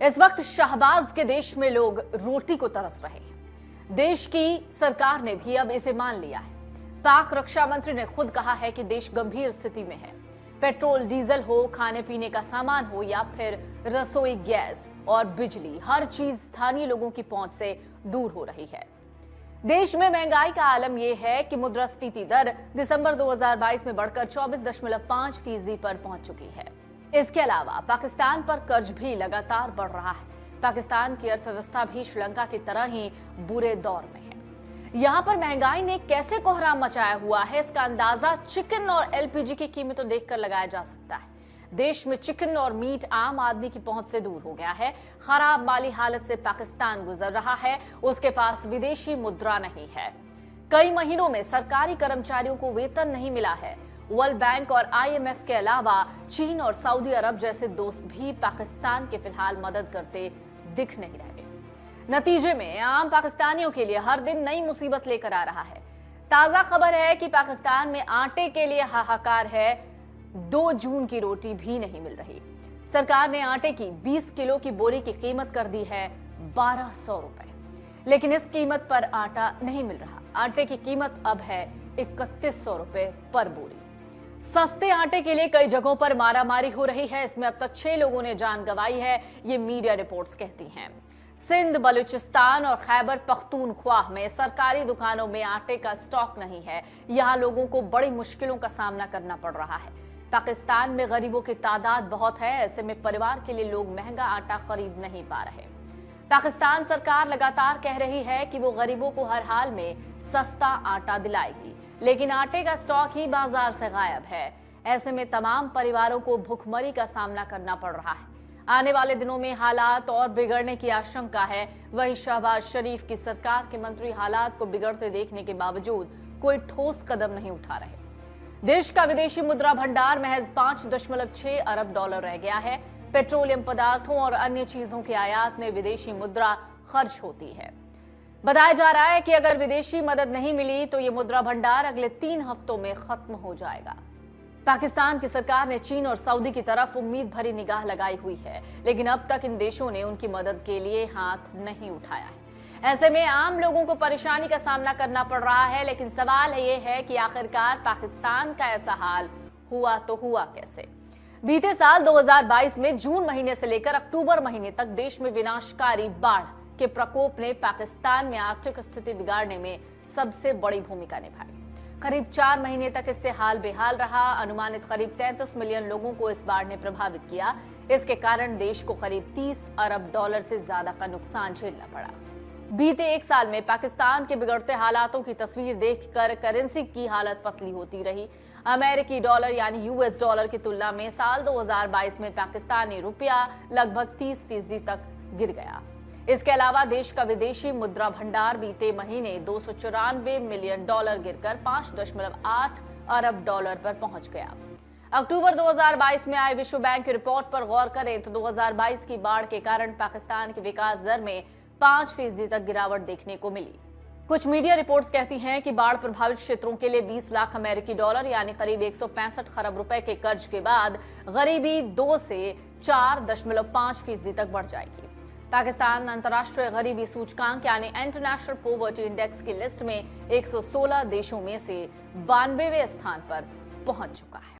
इस वक्त शहबाज के देश में लोग रोटी को तरस रहे हैं। देश की सरकार ने भी अब इसे मान लिया है। पाक रक्षा मंत्री ने खुद कहा है कि देश गंभीर स्थिति में है। पेट्रोल, डीजल हो, खाने पीने का सामान हो या फिर रसोई गैस और बिजली, हर चीज स्थानीय लोगों की पहुंच से दूर हो रही है। देश में महंगाई का आलम यह है कि मुद्रास्फीति दर दिसंबर 2022 में बढ़कर 24.5% पर पहुंच चुकी है। इसके अलावा पाकिस्तान पर कर्ज भी लगातार बढ़ रहा है। पाकिस्तान की अर्थव्यवस्था भी श्रीलंका की तरह ही बुरे दौर में है। यहाँ पर महंगाई ने कैसे कोहराम मचाया हुआ है, इसका अंदाजा चिकन और एलपीजी की कीमतों देखकर लगाया जा सकता है। देश में चिकन और मीट आम आदमी की पहुंच से दूर हो गया है। खराब माली हालत से पाकिस्तान गुजर रहा है। उसके पास विदेशी मुद्रा नहीं है। कई महीनों में सरकारी कर्मचारियों को वेतन नहीं मिला है। वर्ल्ड बैंक और आईएमएफ के अलावा चीन और सऊदी अरब जैसे दोस्त भी पाकिस्तान के फिलहाल मदद करते दिख नहीं रहे। नतीजे में आम पाकिस्तानियों के लिए हर दिन नई मुसीबत लेकर आ रहा है। ताजा खबर है कि पाकिस्तान में आटे के लिए हाहाकार है। 2 जून की रोटी भी नहीं मिल रही। सरकार ने आटे की 20 किलो की बोरी की कीमत कर दी है 1200 रुपए, लेकिन इस कीमत पर आटा नहीं मिल रहा। आटे की कीमत अब है 3100 रुपए पर बोरी। सस्ते आटे के लिए कई जगहों पर मारामारी हो रही है। इसमें अब तक 6 लोगों ने जान गंवाई है, ये मीडिया रिपोर्ट्स कहती हैं। सिंध, बलूचिस्तान और खैबर पख्तूनख्वा में सरकारी दुकानों में आटे का स्टॉक नहीं है। यहाँ लोगों को बड़ी मुश्किलों का सामना करना पड़ रहा है। पाकिस्तान में गरीबों की तादाद बहुत है। ऐसे में परिवार के लिए लोग महंगा आटा खरीद नहीं पा रहे। पाकिस्तान सरकार लगातार कह रही है कि वो गरीबों को हर हाल में सस्ता आटा दिलाएगी, लेकिन आटे का स्टॉक ही बाजार से गायब है। ऐसे में तमाम परिवारों को भुखमरी का सामना करना पड़ रहा है। आने वाले दिनों में हालात और बिगड़ने की आशंका है। वहीं शहबाज शरीफ की सरकार के मंत्री हालात को बिगड़ते देखने के बावजूद कोई ठोस कदम नहीं उठा रहे। देश का विदेशी मुद्रा भंडार महज 5.6 अरब डॉलर रह गया है। पेट्रोलियम पदार्थों और अन्य चीजों के आयात में विदेशी मुद्रा खर्च होती है। बताया जा रहा है कि अगर विदेशी मदद नहीं मिली तो ये मुद्रा भंडार अगले 3 हफ्तों में खत्म हो जाएगा। पाकिस्तान की सरकार ने चीन और सऊदी की तरफ उम्मीद भरी निगाह लगाई हुई है, लेकिन अब तक इन देशों ने उनकी मदद के लिए हाथ नहीं उठाया है। ऐसे में आम लोगों को परेशानी का सामना करना पड़ रहा है। लेकिन सवाल ये है कि आखिरकार पाकिस्तान का ऐसा हाल हुआ तो हुआ कैसे? बीते साल 2022 में जून महीने से लेकर अक्टूबर महीने तक देश में विनाशकारी बाढ़ के प्रकोप ने पाकिस्तान में आर्थिक स्थिति बिगाड़ने में सबसे बड़ी भूमिका निभाई। करीब 4 महीने तक इससे हाल बेहाल रहा। अनुमानित करीब 33 मिलियन लोगों को इस बाढ़ ने प्रभावित किया। इसके कारण देश को करीब 30 अरब डॉलर से ज्यादा का नुकसान झेलना पड़ा। बीते 1 साल में पाकिस्तान के बिगड़ते हालातों की तस्वीर देखकर करेंसी की हालत पतली होती रही। अमेरिकी डॉलर यानी यूएस डॉलर की तुलना में साल 2022 में पाकिस्तानी रुपया लगभग 30% तक गिर गया। इसके अलावा देश का विदेशी मुद्रा भंडार बीते महीने 294 मिलियन डॉलर गिरकर 5.8 अरब डॉलर पर पहुंच गया। अक्टूबर 2022 में आए विश्व बैंक की रिपोर्ट पर गौर करें तो 2022 की बाढ़ के कारण पाकिस्तान की विकास दर में 5% तक गिरावट देखने को मिली। कुछ मीडिया रिपोर्ट्स कहती हैं कि बाढ़ प्रभावित क्षेत्रों के लिए 20 लाख अमेरिकी डॉलर यानी करीब 165 खरब रुपए के कर्ज के बाद गरीबी 2 से 4.5% तक बढ़ जाएगी। पाकिस्तान अंतर्राष्ट्रीय गरीबी सूचकांक यानी इंटरनेशनल पॉवर्टी इंडेक्स की लिस्ट में 116 देशों में से 92वें स्थान पर पहुंच चुका है।